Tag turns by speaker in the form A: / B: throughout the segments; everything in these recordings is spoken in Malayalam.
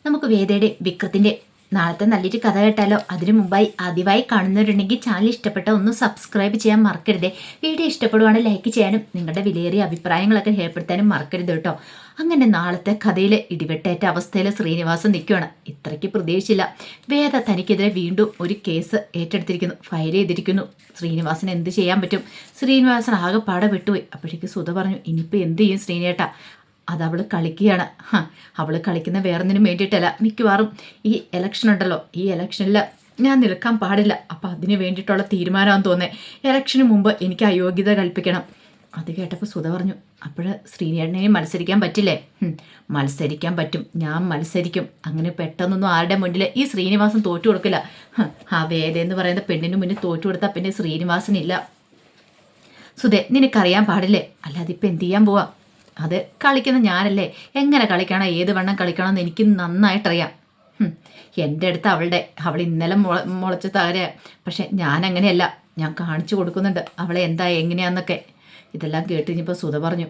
A: നമുക്ക് വേദയുടെ വിക്രത്തിന്റെ നാളത്തെ നല്ലൊരു കഥ കേട്ടാലോ? അതിനു മുമ്പായി ആദ്യമായി കാണുന്നവരുണ്ടെങ്കിൽ ചാനൽ ഇഷ്ടപ്പെട്ട ഒന്ന് സബ്സ്ക്രൈബ് ചെയ്യാൻ മറക്കരുത്. വീഡിയോ ഇഷ്ടപ്പെടുവാണെങ്കിൽ ലൈക്ക് ചെയ്യാനും നിങ്ങളുടെ വിലയേറിയ അഭിപ്രായങ്ങളൊക്കെ രേഖപ്പെടുത്താനും മറക്കരുത് കേട്ടോ. അങ്ങനെ നാളത്തെ കഥയിൽ ഇടിവെട്ടേറ്റ അവസ്ഥയിൽ ശ്രീനിവാസൻ നിൽക്കുകയാണ്. ഇത്രയ്ക്ക് പ്രതീക്ഷിച്ചില്ല. വേദ തനിക്കെതിരെ വീണ്ടും ഒരു കേസ് ഏറ്റെടുത്തിരിക്കുന്നു, ഫയൽ ചെയ്തിരിക്കുന്നു. ശ്രീനിവാസന് എന്ത് ചെയ്യാൻ പറ്റും? ശ്രീനിവാസൻ ആകെ പാടെ വിട്ടുപോയി. അപ്പോഴേക്ക് സുധ പറഞ്ഞു, ഇനിയിപ്പോൾ എന്ത് ചെയ്യും ശ്രീനേട്ടാ? അതവൾ കളിക്കുകയാണ്. അവൾ കളിക്കുന്ന വേറൊന്നിനും വേണ്ടിയിട്ടല്ല. മിക്കവാറും ഈ ഇലക്ഷൻ ഉണ്ടല്ലോ, ഈ ഇലക്ഷനിൽ ഞാൻ നിൽക്കാൻ പാടില്ല. അപ്പം അതിന് വേണ്ടിയിട്ടുള്ള തീരുമാനമാണെന്ന് തോന്നേ. ഇലക്ഷന് മുമ്പ് എനിക്ക് അയോഗ്യത കൽപ്പിക്കണം. അത് കേട്ടപ്പോൾ സുധ പറഞ്ഞു, അപ്പോൾ ശ്രീനേട്ടനെയും മത്സരിക്കാൻ പറ്റില്ലേ? മത്സരിക്കാൻ പറ്റും, ഞാൻ മത്സരിക്കും. അങ്ങനെ പെട്ടെന്നൊന്നും ആരുടെ മുന്നിൽ ഈ ശ്രീനിവാസൻ തോറ്റു കൊടുക്കില്ല. ആ വേദ എന്ന് പറയുന്ന പെണ്ണിന് മുന്നിൽ തോറ്റു കൊടുത്താൽ പിന്നെ ശ്രീനിവാസനില്ല. സുധേ, നിനക്കറിയാൻ പാടില്ലേ? അല്ലാതെ ഇപ്പം എന്ത് ചെയ്യാൻ പോവാ? അത് കളിക്കുന്ന ഞാനല്ലേ. എങ്ങനെ കളിക്കണം, ഏത് വണ്ണം കളിക്കണം എന്ന് എനിക്ക് നന്നായിട്ടറിയാം. എൻ്റെ അടുത്ത് അവൾ ഇന്നലെ മുളച്ച താര. പക്ഷെ ഞാൻ അങ്ങനെയല്ല, ഞാൻ കാണിച്ചു കൊടുക്കുന്നുണ്ട് അവളെ എന്താ എങ്ങനെയാന്നൊക്കെ. ഇതെല്ലാം കേട്ട് കഴിഞ്ഞപ്പോൾ സുധ പറഞ്ഞു,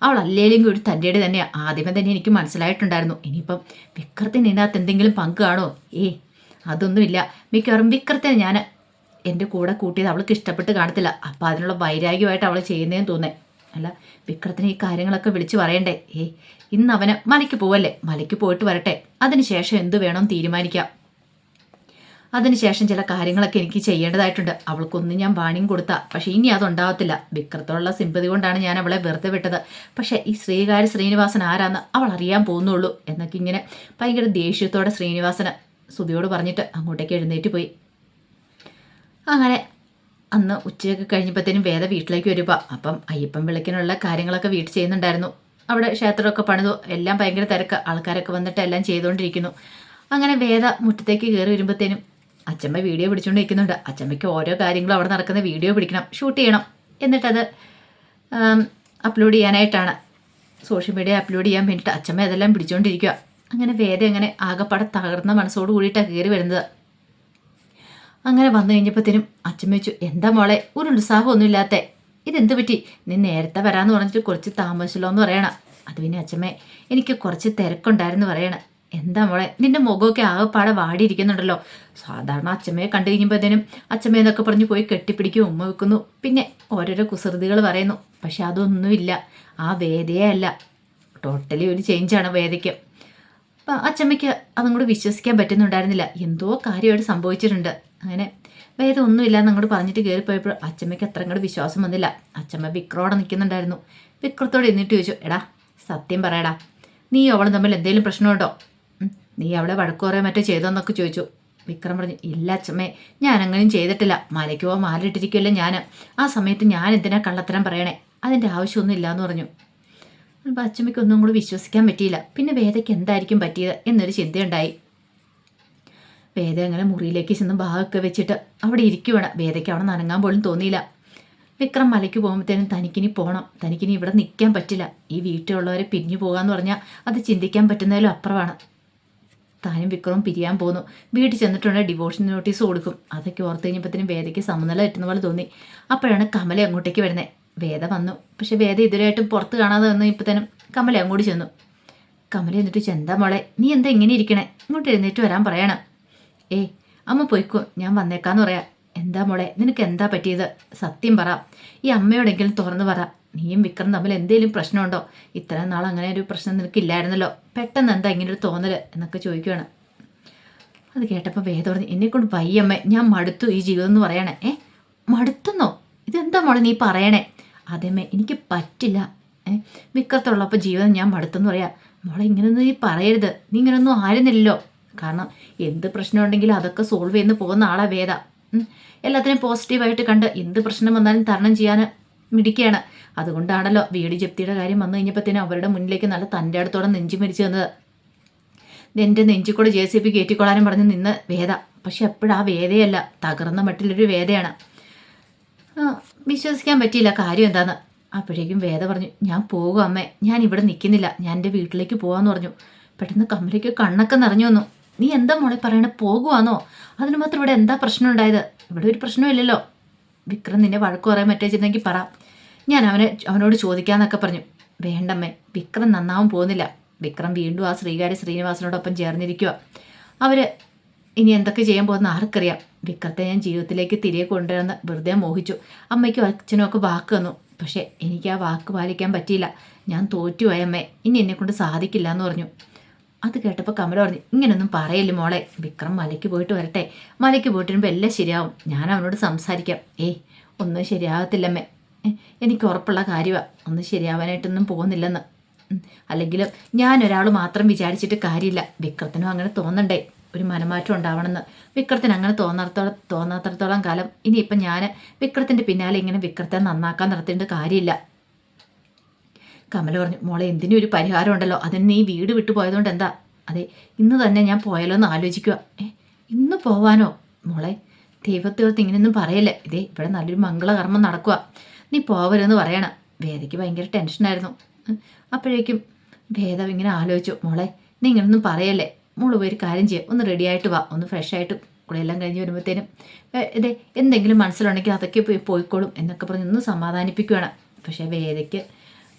A: അവൾ അല്ലേലും ഒരു തൻ്റെയുടെ തന്നെയാണ്. ആദ്യമേ തന്നെ എനിക്ക് മനസ്സിലായിട്ടുണ്ടായിരുന്നു. ഇനിയിപ്പം വിക്രത്തിന് ഇതിനകത്ത് എന്തെങ്കിലും പങ്ക് കാണോ? അതൊന്നുമില്ല. മിക്കവാറും വിക്രത്തിന് ഞാൻ എൻ്റെ കൂടെ കൂട്ടിയത് അവൾക്ക് ഇഷ്ടപ്പെട്ട് കാണത്തില്ല. അപ്പം അതിനുള്ള വൈരാഗ്യമായിട്ട് അവൾ ചെയ്യുന്നതെന്ന് തോന്നേ. അല്ല, വിക്രത്തിന് ഈ കാര്യങ്ങളൊക്കെ വിളിച്ചു പറയണ്ടേ? ഇന്ന് അവന് മലയ്ക്ക് പോവല്ലേ, മലയ്ക്ക് പോയിട്ട് വരട്ടെ. അതിനുശേഷം എന്ത് വേണമെന്ന് തീരുമാനിക്കാം. അതിനുശേഷം ചില കാര്യങ്ങളൊക്കെ എനിക്ക് ചെയ്യേണ്ടതായിട്ടുണ്ട്. അവൾക്കൊന്നും ഞാൻ വാണിംഗ് കൊടുത്താ, പക്ഷെ ഇനി അതുണ്ടാവത്തില്ല. വിക്രത്തോടുള്ള സിമ്പതി കൊണ്ടാണ് ഞാൻ അവളെ വെറുതെ വിട്ടത്. പക്ഷെ ഈ ശ്രീനിവാസൻ ആരാന്ന് അവൾ അറിയാൻ പോകുന്നുള്ളൂ എന്നൊക്കെ ഇങ്ങനെ ഭയങ്കര ദേഷ്യത്തോടെ ശ്രീനിവാസന് സുധിയോട് പറഞ്ഞിട്ട് അങ്ങോട്ടേക്ക് എഴുന്നേറ്റ് പോയി. അങ്ങനെ അന്ന് ഉച്ചയൊക്കെ കഴിഞ്ഞപ്പോഴത്തേനും വേദ വീട്ടിലേക്ക് വരുമ്പോൾ അപ്പം അയ്യപ്പൻ വിളക്കിനുള്ള കാര്യങ്ങളൊക്കെ വീട്ടിൽ ചെയ്യുന്നുണ്ടായിരുന്നു. അവിടെ ക്ഷേത്രമൊക്കെ പണിതു, എല്ലാം ഭയങ്കര തിരക്ക്. ആൾക്കാരൊക്കെ വന്നിട്ട് എല്ലാം ചെയ്തുകൊണ്ടിരിക്കുന്നു. അങ്ങനെ വേദ മുറ്റത്തേക്ക് കയറി വരുമ്പോഴത്തേനും അച്ചമ്മ വീഡിയോ പിടിച്ചുകൊണ്ട് നിൽക്കുന്നുണ്ട്. അച്ചമ്മയ്ക്ക് ഓരോ കാര്യങ്ങളും അവിടെ നടക്കുന്ന വീഡിയോ പിടിക്കണം, ഷൂട്ട് ചെയ്യണം. എന്നിട്ടത് അപ്ലോഡ് ചെയ്യാനായിട്ടാണ്, സോഷ്യൽ മീഡിയ അപ്ലോഡ് ചെയ്യാൻ വേണ്ടിയിട്ട് അച്ചമ്മ അതെല്ലാം പിടിച്ചുകൊണ്ടിരിക്കുക. അങ്ങനെ വേദ അങ്ങനെ ആകെപ്പാടെ തകർന്ന മനസ്സോട് കൂടിയിട്ടാണ് കയറി വരുന്നത്. അങ്ങനെ വന്നു കഴിഞ്ഞപ്പോഴത്തേനും അച്ഛൻ വെച്ചു, എന്താ മോളെ ഒരു ഉത്സാഹമൊന്നും ഇല്ലാത്ത? ഇതെന്ത് പറ്റി? നീ നേരത്തെ വരാമെന്ന് പറഞ്ഞിട്ട് കുറച്ച് താമസിച്ചല്ലോ എന്ന് പറയണം. അത് പിന്നെ അച്ഛമ്മേ, എനിക്ക് കുറച്ച് തിരക്കുണ്ടായിരുന്നു പറയണം. എന്താ മോളെ, നിന്റെ മുഖമൊക്കെ ആകെപ്പാടെ വാടിയിരിക്കുന്നുണ്ടല്ലോ. സാധാരണ അച്ഛമ്മയെ കണ്ടു കഴിഞ്ഞപ്പോഴത്തേനും അച്ഛമ്മയെന്നൊക്കെ പറഞ്ഞ് പോയി കെട്ടിപ്പിടിക്കും, ഉമ്മ വെക്കുന്നു, പിന്നെ ഓരോരോ കുസൃതികൾ പറയുന്നു. പക്ഷെ അതൊന്നുമില്ല, ആ വേദയെ അല്ല, ടോട്ടലി ഒരു ചേഞ്ചാണ് വേദയ്ക്ക്. അപ്പം അച്ഛമ്മയ്ക്ക് അതും കൂടെ വിശ്വസിക്കാൻ പറ്റുന്നുണ്ടായിരുന്നില്ല. എന്തോ കാര്യമായിട്ട് സംഭവിച്ചിട്ടുണ്ട്. അങ്ങനെ വേദം ഒന്നുമില്ല എന്നങ്ങോട്ട് പറഞ്ഞിട്ട് കയറിപ്പോയപ്പോൾ അച്ഛമ്മയ്ക്ക് അത്ര അങ്ങോട്ട് വിശ്വാസം വന്നില്ല. അച്ഛമ്മ വിക്രോടെ നിൽക്കുന്നുണ്ടായിരുന്നു. വിക്രത്തോട് എന്നിട്ട് ചോദിച്ചു, എടാ സത്യം പറയടാ, നീ അവളും തമ്മിൽ എന്തെങ്കിലും പ്രശ്നമുണ്ടോ? നീ അവളെ വഴക്ക് പറയാൻ മറ്റോ ചെയ്തോന്നൊക്കെ ചോദിച്ചു. വിക്രം പറഞ്ഞു, ഇല്ല അച്ഛമ്മേ, ഞാൻ അങ്ങനെയും ചെയ്തിട്ടില്ല. മലയ്ക്ക് പോകാൻ മാലിട്ടിരിക്കുമല്ലോ ഞാൻ. ആ സമയത്ത് ഞാൻ എന്തിനാ കള്ളത്തരം പറയണേ? അതിൻ്റെ ആവശ്യമൊന്നും ഇല്ലയെന്ന് പറഞ്ഞു. അപ്പോൾ അച്ഛമ്മയ്ക്ക് ഒന്നും കൂടി വിശ്വസിക്കാൻ പറ്റിയില്ല. പിന്നെ വേദയ്ക്ക് എന്തായിരിക്കും പറ്റിയത് എന്നൊരു ചിന്തയുണ്ടായി. വേദ അങ്ങനെ മുറിയിലേക്ക് ചെന്ന് ബാഗൊക്കെ വെച്ചിട്ട് അവിടെ ഇരിക്കുവാണ്. വേദയ്ക്ക് അവിടെ നനങ്ങാൻ പോലും തോന്നിയില്ല. വിക്രം മലയ്ക്ക് പോകുമ്പോഴത്തേനും തനിക്കിനി പോകണം, തനിക്കിനി ഇവിടെ നിൽക്കാൻ പറ്റില്ല. ഈ വീട്ടിലുള്ളവരെ പിരിഞ്ഞു പോകാമെന്ന് പറഞ്ഞാൽ അത് ചിന്തിക്കാൻ പറ്റുന്നതിലും അപ്പുറമാണ്. താനും വിക്രവും പിരിയാൻ പോകുന്നു. വീട്ടിൽ ചെന്നിട്ടുണ്ടെങ്കിൽ ഡിവോഴ്സ് നോട്ടീസ് കൊടുക്കും. അതൊക്കെ ഓർത്ത് കഴിഞ്ഞപ്പോഴത്തേനും വേദയ്ക്ക് സമനില തെറ്റുന്ന പോലെ തോന്നി. അപ്പോഴാണ് കമല അങ്ങോട്ടേക്ക് വരുന്നത്. വേദ വന്നു. പക്ഷെ വേദ ഇതുവരെയായിട്ടും പുറത്ത് കാണാതെ വന്നു. ഇപ്പോഴത്തേനും കമല അങ്ങോട്ട് ചെന്നു. കമല എന്നിട്ട് ചെന്താ മോളെ, നീ എന്താ ഇങ്ങനെ ഇരിക്കണേ? ഇങ്ങോട്ട് എഴുന്നേറ്റ് വരാൻ പറയണം. അമ്മ പോയിക്കോ, ഞാൻ വന്നേക്കാന്ന് പറയാം. എന്താ മോളെ, നിനക്ക് എന്താ പറ്റിയത്? സത്യം പറ. ഈ അമ്മയോടെങ്കിലും തുറന്നു പറ. നീയും വിക്രം തമ്മിൽ എന്തെങ്കിലും പ്രശ്നമുണ്ടോ? ഇത്രയും നാൾ അങ്ങനെ ഒരു പ്രശ്നം നിനക്കില്ലായിരുന്നല്ലോ, പെട്ടെന്ന് എന്താ ഇങ്ങനെ ഒരു തോന്നൽ എന്നൊക്കെ ചോദിക്കുകയാണ്. അത് കേട്ടപ്പോൾ വേദ പറഞ്ഞു, എന്നെക്കൊണ്ട് വയ്യമ്മേ, ഞാൻ മടുത്തു ഈ ജീവിതം എന്ന് പറയണേ. മടുത്തുന്നോ? ഇതെന്താ മോളെ നീ പറയണേ? അതേമ്മേ, എനിക്ക് പറ്റില്ല. വിക്രത്തുള്ളപ്പോൾ ജീവിതം ഞാൻ മടുത്തെന്ന് പറയാം. മോളെ ഇങ്ങനൊന്നും നീ പറയരുത്. നീ ഇങ്ങനൊന്നും ആയിരുന്നില്ലല്ലോ. കാരണം എന്ത് പ്രശ്നമുണ്ടെങ്കിലും അതൊക്കെ സോൾവ് ചെയ്യുന്ന പോകുന്ന ആളാ വേദ. എല്ലാത്തിനും പോസിറ്റീവായിട്ട് കണ്ട് എന്ത് പ്രശ്നം വന്നാലും തരണം ചെയ്യാൻ മിടിക്കുകയാണ്. അതുകൊണ്ടാണല്ലോ വീട് ജപ്തിയുടെ കാര്യം വന്നു കഴിഞ്ഞപ്പോഴത്തേനും അവരുടെ മുന്നിലേക്ക് നല്ല തൻ്റെ അടുത്തോടെ നെഞ്ചു മരിച്ചു തന്നത്. എൻ്റെ നെഞ്ചിക്കൂടെ JCB കയറ്റിക്കൊള്ളാനും പറഞ്ഞ് നിന്ന് വേദ. പക്ഷെ എപ്പോഴാ വേദയല്ല, തകർന്ന മട്ടിലൊരു വേദയാണ്. വിശ്വസിക്കാൻ പറ്റിയില്ല കാര്യം എന്താന്ന്. അപ്പോഴേക്കും വേദ പറഞ്ഞു, ഞാൻ പോകും അമ്മേ, ഞാൻ ഇവിടെ നിൽക്കുന്നില്ല, ഞാൻ എൻ്റെ വീട്ടിലേക്ക് പോകാമെന്ന് പറഞ്ഞു. പെട്ടെന്ന് കമലയ്ക്ക് കണ്ണൊക്കെ നിറഞ്ഞു വന്നു. നീ എന്താ മോളെ പറയണേ? പോകുവാന്നോ? അതിന് മാത്രം ഇവിടെ എന്താ പ്രശ്നം ഉണ്ടായത്? ഇവിടെ ഒരു പ്രശ്നമില്ലല്ലോ. വിക്രം നിന്നെ വഴക്ക് പറയാൻ പറ്റിച്ചെന്നെങ്കിൽ പറ, ഞാൻ അവനോട് ചോദിക്കാന്നൊക്കെ പറഞ്ഞു. വേണ്ടമ്മേ, വിക്രം നന്നാവും പോകുന്നില്ല. വിക്രം വീണ്ടും ആ ശ്രീനിവാസനോടൊപ്പം ചേർന്നിരിക്കുക. അവർ ഇനി എന്തൊക്കെ ചെയ്യാൻ പോകുന്ന ആർക്കറിയാം. വിക്രത്തെ ഞാൻ ജീവിതത്തിലേക്ക് തിരികെ കൊണ്ടുവരുന്ന വെറുതെ മോഹിച്ചു. അമ്മയ്ക്കും അച്ഛനും ഒക്കെ വാക്ക് തന്നു. പക്ഷേ എനിക്ക് ആ വാക്ക് പാലിക്കാൻ പറ്റിയില്ല. ഞാൻ തോറ്റുപോയ അമ്മേ, ഇനി എന്നെക്കൊണ്ട് സാധിക്കില്ല എന്ന് പറഞ്ഞു. അത് കേട്ടപ്പോൾ കമല പറഞ്ഞു, ഇങ്ങനൊന്നും പറയല്ലേ മോളെ. വിക്രം മലയ്ക്ക് പോയിട്ട് വരട്ടെ. മലയ്ക്ക് പോയിട്ട് വരുമ്പോൾ എല്ലാം ശരിയാവും. ഞാൻ അവനോട് സംസാരിക്കാം. ഒന്നും ശരിയാകത്തില്ലമ്മേ. എനിക്ക് ഉറപ്പുള്ള കാര്യമാണ്. ഒന്നും ശരിയാവാനായിട്ടൊന്നും പോകുന്നില്ലെന്ന്. അല്ലെങ്കിലും ഞാൻ ഒരാൾ മാത്രം വിചാരിച്ചിട്ട് കാര്യമില്ല. വിക്രത്തിനും അങ്ങനെ തോന്നണ്ടേ, ഒരു മനമാറ്റം ഉണ്ടാവണമെന്ന്. വിക്രത്തിന് അങ്ങനെ തോന്നാത്തടത്തോളം കാലം ഇനിയിപ്പം ഞാൻ വിക്രത്തിൻ്റെ പിന്നാലെ ഇങ്ങനെ വിക്രത്തെ നന്നാക്കാൻ നടത്തേണ്ട കാര്യമില്ല. കമല പറഞ്ഞു, മോളെ എന്തിനും ഒരു പരിഹാരം ഉണ്ടല്ലോ. അതിന് നീ വീട് വിട്ടു പോയതുകൊണ്ട് എന്താ? അതെ, ഇന്ന് തന്നെ ഞാൻ പോയാലോ എന്ന് ആലോചിക്കുക. ഇന്ന് പോവാനോ? മോളെ ദൈവത്തോർത്ത് ഇങ്ങനെയൊന്നും പറയല്ലേ. ഇവിടെ നല്ലൊരു മംഗളകർമ്മം നടക്കുക. നീ പോവരുതെന്ന് പറയണം. വേദയ്ക്ക് ഭയങ്കര ടെൻഷനായിരുന്നു. അപ്പോഴേക്കും വേദ ഇങ്ങനെ ആലോചിച്ചു, മോളെ നീ ഇങ്ങനൊന്നും പറയല്ലേ. മോള് പോയി ഒരു കാര്യം ചെയ്യുക, ഒന്ന് റെഡിയായിട്ട് വാ, ഒന്ന് ഫ്രഷായിട്ട് കുളിയെല്ലാം കഴിഞ്ഞ് വരുമ്പോഴത്തേനും എന്തെങ്കിലും മനസ്സിലുണ്ടെങ്കിൽ അതൊക്കെ പോയിക്കോളും എന്നൊക്കെ പറഞ്ഞ് ഒന്ന് സമാധാനിപ്പിക്കുകയാണ്. പക്ഷേ വേദയ്ക്ക്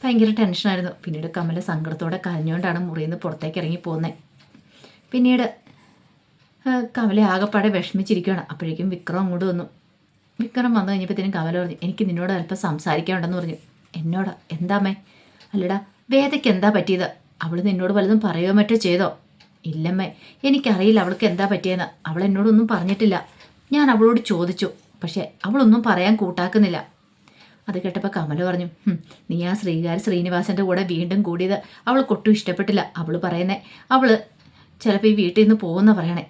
A: ഭയങ്കര ടെൻഷനായിരുന്നു. പിന്നീട് കമല സങ്കടത്തോടെ കരഞ്ഞുകൊണ്ടാണ് മുറിയിൽ നിന്ന് പുറത്തേക്ക് ഇറങ്ങി പോകുന്നത്. പിന്നീട് കമല ആകെപ്പാടെ വിഷമിച്ചിരിക്കുകയാണ്. അപ്പോഴേക്കും വിക്രം അങ്ങോട്ട് വന്നു. വിക്രം വന്നു കഴിഞ്ഞപ്പോഴത്തേനും കമല പറഞ്ഞു, എനിക്ക് നിന്നോട് അല്പം സംസാരിക്കാനുണ്ടെന്ന് പറഞ്ഞു. എന്നോടാ? എന്താമ്മേ? അല്ലടാ, വേദയ്ക്ക് എന്താ പറ്റിയത്? അവൾ നിന്നോട് വല്ലതും പറയുകയോ മറ്റോ ചെയ്തോ? ഇല്ലമ്മേ, എനിക്കറിയില്ല അവൾക്ക് എന്താ പറ്റിയെന്ന്. അവൾ എന്നോടൊന്നും പറഞ്ഞിട്ടില്ല. ഞാൻ അവളോട് ചോദിച്ചു, പക്ഷെ അവളൊന്നും പറയാൻ കൂട്ടാക്കുന്നില്ല. അത് കേട്ടപ്പോൾ കമല പറഞ്ഞു, നീ ആ ശ്രീനിവാസൻ്റെ കൂടെ വീണ്ടും കൂടിയത് അവൾക്കൊട്ടും ഇഷ്ടപ്പെട്ടില്ല. അവൾ പറയുന്നേ അവൾ ചിലപ്പോൾ ഈ വീട്ടിൽ നിന്ന് പോകുന്ന പറയണേ.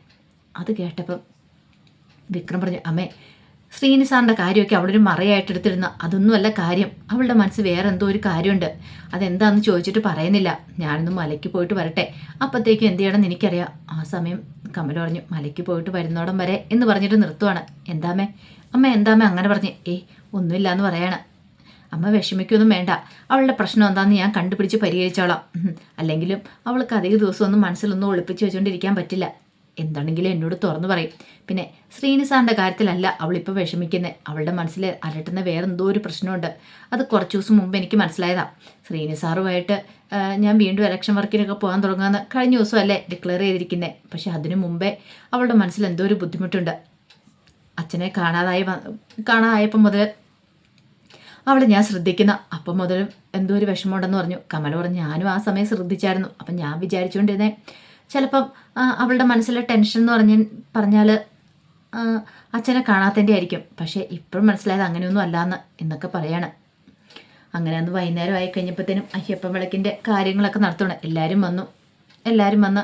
A: അത് കേട്ടപ്പം വിക്രം പറഞ്ഞു, അമ്മേ ശ്രീനിസാറിൻ്റെ കാര്യമൊക്കെ അവളൊരു മറയായിട്ട് എടുത്തിരുന്ന അതൊന്നുമല്ല കാര്യം. അവളുടെ മനസ്സ് വേറെ എന്തോ ഒരു കാര്യമുണ്ട്. അതെന്താണെന്ന് ചോദിച്ചിട്ട് പറയുന്നില്ല. ഞാനൊന്ന് മലയ്ക്ക് പോയിട്ട് വരട്ടെ, അപ്പോഴത്തേക്കും എന്ത് ചെയ്യണമെന്ന് എനിക്കറിയാം. ആ സമയം കമല പറഞ്ഞു, മലയ്ക്ക് പോയിട്ട് വരുന്നോടം വരെ എന്ന് പറഞ്ഞിട്ട് നിർത്തുവാണ്. അമ്മ എന്താമ്മേ അങ്ങനെ പറഞ്ഞ്? ഒന്നുമില്ല എന്ന് പറയാണ്. അമ്മ വിഷമിക്കൊന്നും വേണ്ട. അവളുടെ പ്രശ്നം എന്താണെന്ന് ഞാൻ കണ്ടുപിടിച്ച് പരിഹരിച്ചോളാം. അല്ലെങ്കിലും അവൾക്ക് അധിക ദിവസമൊന്നും മനസ്സിലൊന്നും ഒളിപ്പിച്ച് വെച്ചുകൊണ്ടിരിക്കാൻ പറ്റില്ല. എന്താണെങ്കിലും എന്നോട് തുറന്നു പറയും. പിന്നെ ശ്രീനിസാറിൻ്റെ കാര്യത്തിലല്ല അവളിപ്പോൾ വിഷമിക്കുന്നത്. അവളുടെ മനസ്സിൽ അലട്ടുന്ന വേറെന്തോ ഒരു പ്രശ്നമുണ്ട്. അത് കുറച്ച് ദിവസം മുമ്പ് എനിക്ക് മനസ്സിലായതാണ്. ശ്രീനിസാറുമായിട്ട് ഞാൻ വീണ്ടും ഇലക്ഷൻ വർക്കിനൊക്കെ പോകാൻ തുടങ്ങുമെന്ന് കഴിഞ്ഞ ദിവസമല്ലേ ഡിക്ലെയർ ചെയ്തിരിക്കുന്നത്. പക്ഷെ അതിനു മുമ്പേ അവളുടെ മനസ്സിൽ എന്തോ ഒരു ബുദ്ധിമുട്ടുണ്ട്. അച്ഛനെ കാണാതായപ്പം മുതൽ അവളെ ഞാൻ ശ്രദ്ധിക്കുന്ന അപ്പം മുതലും എന്തോ ഒരു വിഷമമുണ്ടെന്ന് പറഞ്ഞു. കമല പറഞ്ഞു, ഞാനും ആ സമയം ശ്രദ്ധിച്ചായിരുന്നു. അപ്പം ഞാൻ വിചാരിച്ചുകൊണ്ടിരുന്നേ ചിലപ്പം അവളുടെ മനസ്സിലെ ടെൻഷൻ എന്ന് പറഞ്ഞാൽ അച്ഛനെ കാണാത്തതിൻ്റെ ആയിരിക്കും. പക്ഷേ ഇപ്പോഴും മനസ്സിലായത് അങ്ങനെയൊന്നും അല്ലാന്ന് എന്നൊക്കെ പറയാണ്. അങ്ങനെ അന്ന് വൈകുന്നേരം ആയി കഴിഞ്ഞപ്പോഴത്തേനും അയ്യപ്പൻ വിളക്കിൻ്റെ കാര്യങ്ങളൊക്കെ നടത്തണം. എല്ലാവരും വന്ന്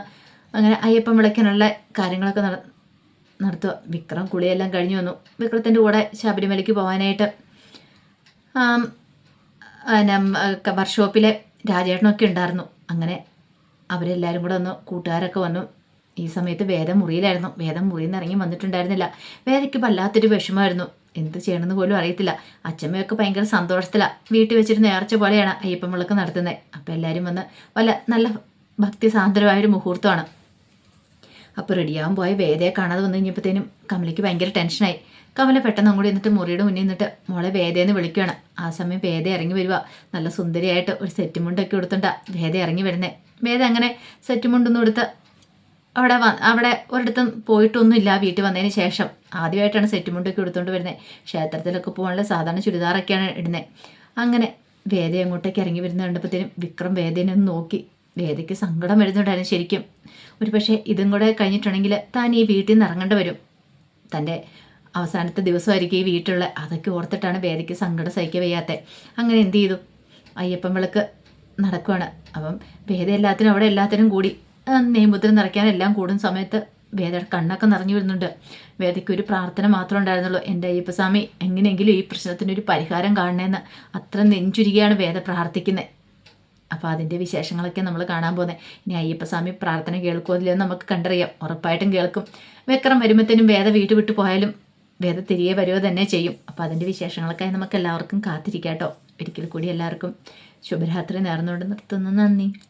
A: അങ്ങനെ അയ്യപ്പൻ വിളക്കിനുള്ള കാര്യങ്ങളൊക്കെ നടത്തുക. വിക്രം കുളിയെല്ലാം കഴിഞ്ഞു വന്നു. വിക്രത്തിൻ്റെ കൂടെ ശബരിമലയ്ക്ക് പോകാനായിട്ട് വർക്ക്ഷോപ്പിലെ രാജേട്ടനൊക്കെ ഉണ്ടായിരുന്നു. അങ്ങനെ അവരെല്ലാവരും കൂടെ വന്നു, കൂട്ടുകാരൊക്കെ വന്നു. ഈ സമയത്ത് വേദ മുറിയിലായിരുന്നു. വേദം മുറിയിൽ നിന്ന് ഇറങ്ങി വന്നിട്ടുണ്ടായിരുന്നില്ല. വേദയ്ക്ക് വല്ലാത്തൊരു വിഷമമായിരുന്നു. എന്ത് ചെയ്യണമെന്ന് പോലും അറിയത്തില്ല. അച്ഛമ്മയൊക്കെ ഭയങ്കര സന്തോഷത്തിലാണ്. വീട്ടിൽ വെച്ചിട്ട് നേർച്ച പോലെയാണ് അയ്യപ്പൻ വിളക്ക് നടത്തുന്നത്. അപ്പോൾ എല്ലാവരും വന്ന് നല്ല ഭക്തി സാന്ദ്രമായൊരു മുഹൂർത്തമാണ്. അപ്പോൾ റെഡിയാവാൻ പോയ വേദയെ കാണാതെ വന്നു കഴിഞ്ഞപ്പോഴത്തേനും കമലയ്ക്ക് ഭയങ്കര ടെൻഷനായി. കമല പെട്ടെന്ന് അങ്ങോട്ട് നിന്നിട്ട് മുറിയുടെ മുന്നിൽ നിന്നിട്ട് മോളെ വേദയെന്ന് വിളിക്കുകയാണ്. ആ സമയം വേദ ഇറങ്ങി വരിക. നല്ല സുന്ദരിയായിട്ട് ഒരു സെറ്റ് മുണ്ടൊക്കെ കൊടുത്തിട്ടാ വേദ ഇറങ്ങി വരുന്നത്. വേദ അങ്ങനെ സെറ്റ് മുണ്ടൊന്നും എടുത്ത് അവിടെ ഒരിടത്തും പോയിട്ടൊന്നുമില്ല. വീട്ടിൽ വന്നതിന് ശേഷം ആദ്യമായിട്ടാണ് സെറ്റ് മുണ്ടൊക്കെ എടുത്തുകൊണ്ട് വരുന്നത്. ക്ഷേത്രത്തിലൊക്കെ പോകാനുള്ള സാധാരണ ചുരിദാറൊക്കെയാണ് ഇടുന്നത്. അങ്ങനെ വേദ അങ്ങോട്ടേക്ക് ഇറങ്ങി വരുന്നത് കണ്ടപ്പോഴത്തേനും വിക്രം വേദനെ ഒന്ന് നോക്കി. വേദയ്ക്ക് സങ്കടം വരുന്നുണ്ടായിരുന്നു ശരിക്കും. ഒരു പക്ഷേ ഇതും കൂടെ കഴിഞ്ഞിട്ടുണ്ടെങ്കിൽ താൻ ഈ വീട്ടിൽ നിന്ന് ഇറങ്ങേണ്ടി വരും. തൻ്റെ അവസാനത്തെ ദിവസമായിരിക്കും ഈ വീട്ടിലുള്ള. അതൊക്കെ ഓർത്തിട്ടാണ് വേദയ്ക്ക് സങ്കടം സഹിക്കാൻ വയ്യാത്തത്. അങ്ങനെ എന്ത് ചെയ്തു? അയ്യപ്പൻ വിളക്ക് നടക്കുവാണ്. അപ്പം വേദ അവിടെ എല്ലാത്തിനും കൂടി നെയ്മുദ്ര നിറയ്ക്കാൻ എല്ലാം കൂടുന്ന സമയത്ത് വേദയുടെ കണ്ണൊക്കെ നിറഞ്ഞു വരുന്നുണ്ട്. വേദയ്ക്ക് ഒരു പ്രാർത്ഥന മാത്രമേ ഉണ്ടായിരുന്നുള്ളൂ, എൻ്റെ അയ്യപ്പസ്വാമി എങ്ങനെയെങ്കിലും ഈ പ്രശ്നത്തിനൊരു പരിഹാരം കാണണമെന്ന്. അത്ര നെഞ്ചുരുകിയാണ് വേദ പ്രാർത്ഥിക്കുന്നത്. അപ്പോൾ അതിൻ്റെ വിശേഷങ്ങളൊക്കെ നമ്മൾ കാണാൻ പോകുന്നത്. ഇനി അയ്യപ്പസ്വാമി പ്രാർത്ഥന കേൾക്കുമോ ഇല്ലയോ നമുക്ക് കണ്ടറിയാം. ഉറപ്പായിട്ടും കേൾക്കും. വിക്രം വരുമ്പോഴത്തേനും വേദ വീട് വിട്ടു പോയാലും വേദ തിരികെ വരുമോ തന്നെ ചെയ്യും. അപ്പോൾ അതിൻ്റെ വിശേഷങ്ങളൊക്കെ നമുക്ക് എല്ലാവർക്കും കാത്തിരിക്കാം കേട്ടോ. ഒരിക്കൽ കൂടി എല്ലാവർക്കും ശുഭരാത്രി നേർന്നുകൊണ്ട് നിർത്തുന്നു. നന്ദി.